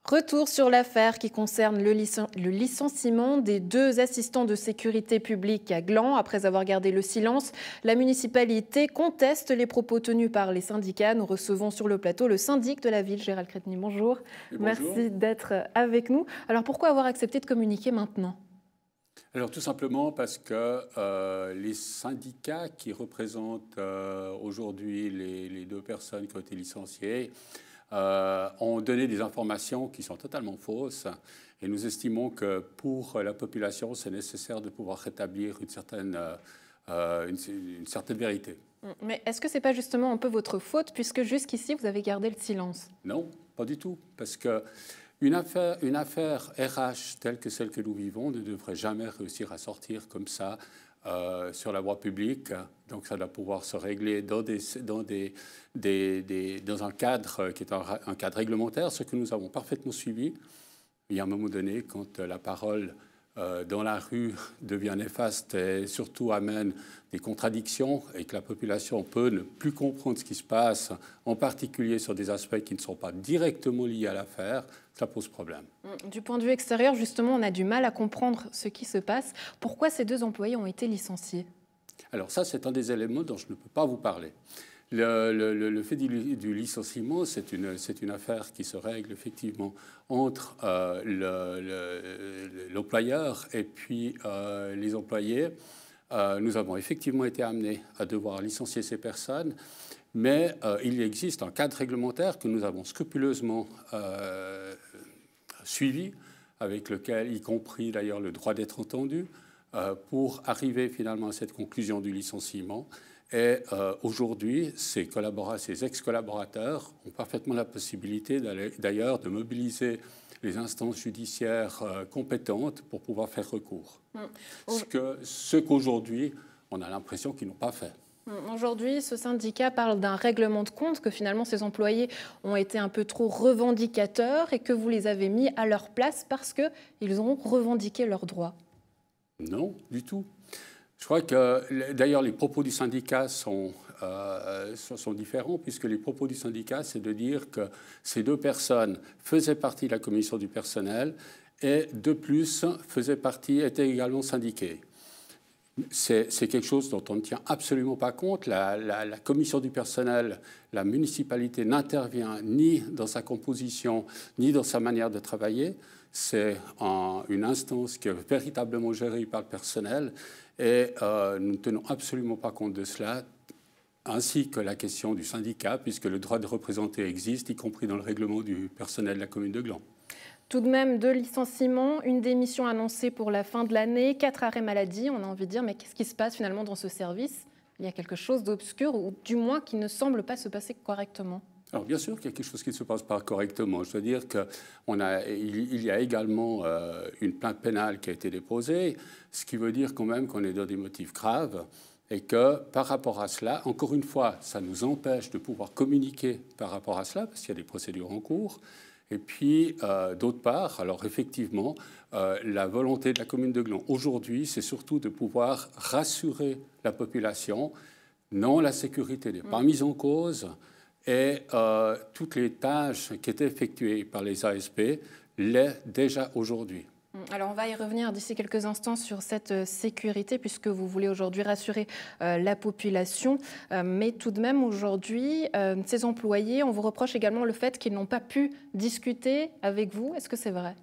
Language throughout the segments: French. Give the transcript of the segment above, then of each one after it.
Retour sur l'affaire qui concerne le licenciement des 2 assistants de sécurité publique à Gland. Après avoir gardé le silence, la municipalité conteste les propos tenus par les syndicats. Nous recevons sur le plateau le syndic de la ville, Gérald Créteny. Bonjour. Merci d'être avec nous. Alors pourquoi avoir accepté de communiquer maintenant ? Alors tout simplement parce que les syndicats qui représentent aujourd'hui les 2 personnes qui ont été licenciées ont donné des informations qui sont totalement fausses. Et nous estimons que pour la population, c'est nécessaire de pouvoir rétablir une certaine vérité. Mais est-ce que ce n'est pas justement un peu votre faute, puisque jusqu'ici, vous avez gardé le silence? Non, pas du tout. Parce que une affaire RH telle que celle que nous vivons ne devrait jamais réussir à sortir comme ça sur la voie publique. Donc ça doit pouvoir se régler dans un cadre qui est un cadre réglementaire, ce que nous avons parfaitement suivi. Il y a un moment donné, quand la parole dans la rue devient néfaste et surtout amène des contradictions et que la population peut ne plus comprendre ce qui se passe, en particulier sur des aspects qui ne sont pas directement liés à l'affaire, ça pose problème. Du point de vue extérieur, justement, on a du mal à comprendre ce qui se passe. Pourquoi ces 2 employés ont été licenciés? Alors ça, c'est un des éléments dont je ne peux pas vous parler. Le fait du licenciement, c'est une affaire qui se règle effectivement entre l'employeur et puis les employés. Nous avons effectivement été amenés à devoir licencier ces personnes, mais il existe un cadre réglementaire que nous avons scrupuleusement suivi, avec lequel, y compris d'ailleurs le droit d'être entendu, pour arriver finalement à cette conclusion du licenciement. Et aujourd'hui, ces ex-collaborateurs ont parfaitement la possibilité d'ailleurs de mobiliser les instances judiciaires compétentes pour pouvoir faire recours. Ce qu'aujourd'hui, on a l'impression qu'ils n'ont pas fait. Aujourd'hui, ce syndicat parle d'un règlement de compte, que finalement ces employés ont été un peu trop revendicateurs et que vous les avez mis à leur place parce qu'ils ont revendiqué leurs droits. Non, du tout. Je crois que, d'ailleurs, les propos du syndicat sont différents, puisque les propos du syndicat, c'est de dire que ces 2 personnes faisaient partie de la commission du personnel et, de plus, étaient également syndiquées. C'est quelque chose dont on ne tient absolument pas compte. La commission du personnel, la municipalité n'intervient ni dans sa composition, ni dans sa manière de travailler. C'est une instance qui est véritablement gérée par le personnel et nous ne tenons absolument pas compte de cela, ainsi que la question du syndicat, puisque le droit de représenter existe, y compris dans le règlement du personnel de la commune de Gland. Tout de même, 2 licenciements, une démission annoncée pour la fin de l'année, 4 arrêts maladie. On a envie de dire, mais qu'est-ce qui se passe finalement dans ce service? Il y a quelque chose d'obscur, ou du moins qui ne semble pas se passer correctement. Alors bien sûr qu'il y a quelque chose qui ne se passe pas correctement. Je veux dire qu'il y a également une plainte pénale qui a été déposée, ce qui veut dire quand même qu'on est dans des motifs graves et que par rapport à cela, encore une fois, ça nous empêche de pouvoir communiquer par rapport à cela parce qu'il y a des procédures en cours. Et puis, d'autre part, alors effectivement, la volonté de la commune de Gland aujourd'hui, c'est surtout de pouvoir rassurer la population. Non, la sécurité n'est pas mise en cause. Et toutes les tâches qui étaient effectuées par les ASP l'est déjà aujourd'hui. Alors on va y revenir d'ici quelques instants sur cette sécurité, puisque vous voulez aujourd'hui rassurer la population. Mais tout de même, aujourd'hui, ces employés, on vous reproche également le fait qu'ils n'ont pas pu discuter avec vous. Est-ce que c'est vrai?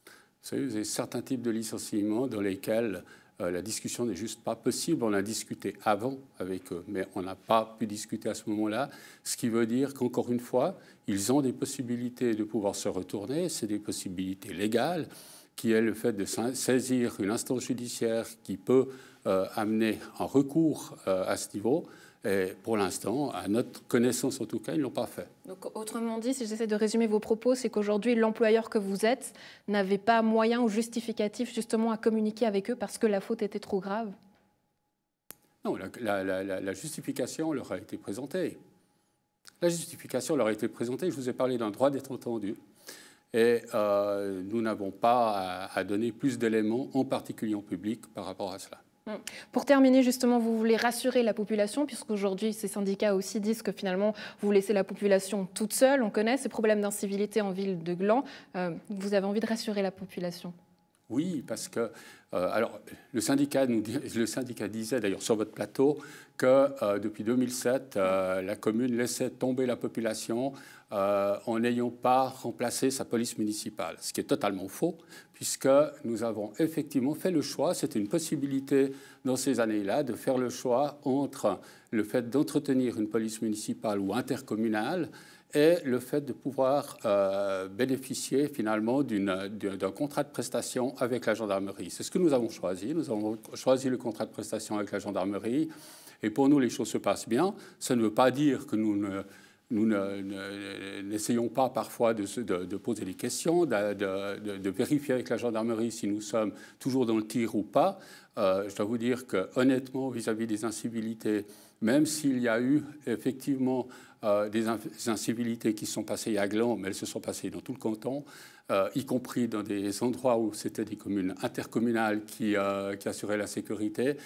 Vous savez, il y a certains types de licenciements dans lesquels la discussion n'est juste pas possible. On a discuté avant avec eux, mais on n'a pas pu discuter à ce moment-là, ce qui veut dire qu'encore une fois, ils ont des possibilités de pouvoir se retourner, c'est des possibilités légales, qui est le fait de saisir une instance judiciaire qui peut amener un recours à ce niveau. Et pour l'instant, à notre connaissance en tout cas, ils ne l'ont pas fait. Donc, autrement dit, si j'essaie de résumer vos propos, c'est qu'aujourd'hui, l'employeur que vous êtes n'avait pas moyen ou justificatif justement à communiquer avec eux parce que la faute était trop grave? Non, la justification leur a été présentée. La justification leur a été présentée. Je vous ai parlé d'un droit d'être entendu. Et nous n'avons pas à donner plus d'éléments, en particulier en public, par rapport à cela. Pour terminer, justement, vous voulez rassurer la population, puisqu'aujourd'hui, ces syndicats aussi disent que finalement, vous laissez la population toute seule. On connaît ces problèmes d'incivilité en ville de Gland. Vous avez envie de rassurer la population? Oui, parce que alors, le syndicat disait d'ailleurs sur votre plateau que depuis 2007, la commune laissait tomber la population en n'ayant pas remplacé sa police municipale, ce qui est totalement faux, puisque nous avons effectivement fait le choix, c'était une possibilité dans ces années-là, de faire le choix entre le fait d'entretenir une police municipale ou intercommunale et le fait de pouvoir bénéficier finalement d'un contrat de prestation avec la gendarmerie. C'est ce que nous avons choisi. Nous avons choisi le contrat de prestation avec la gendarmerie. Et pour nous, les choses se passent bien. Ça ne veut pas dire que nous n'essayons pas parfois de poser des questions, de vérifier avec la gendarmerie si nous sommes toujours dans le tir ou pas. Je dois vous dire que honnêtement, vis-à-vis des incivilités, même s'il y a eu effectivement des incivilités qui sont passées à Gland, mais elles se sont passées dans tout le canton, y compris dans des endroits où c'était des communes intercommunales qui assuraient la sécurité.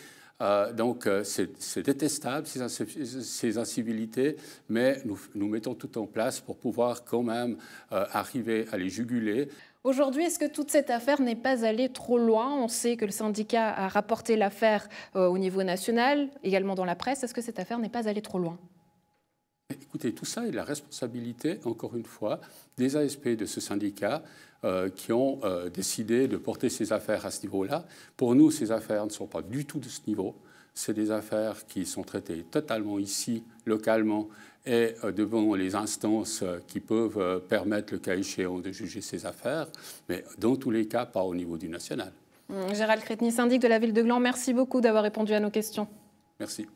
Donc c'est détestable ces incivilités, mais nous mettons tout en place pour pouvoir quand même arriver à les juguler. Aujourd'hui, est-ce que toute cette affaire n'est pas allée trop loin? On sait que le syndicat a rapporté l'affaire au niveau national, également dans la presse. Est-ce que cette affaire n'est pas allée trop loin? Écoutez, tout ça est la responsabilité, encore une fois, des ASP de ce syndicat qui ont décidé de porter ces affaires à ce niveau-là. Pour nous, ces affaires ne sont pas du tout de ce niveau. C'est des affaires qui sont traitées totalement ici, localement, et devant les instances qui peuvent permettre, le cas échéant, de juger ces affaires, mais dans tous les cas, pas au niveau du national. Gérald Créteny, syndic de la ville de Gland, merci beaucoup d'avoir répondu à nos questions. Merci.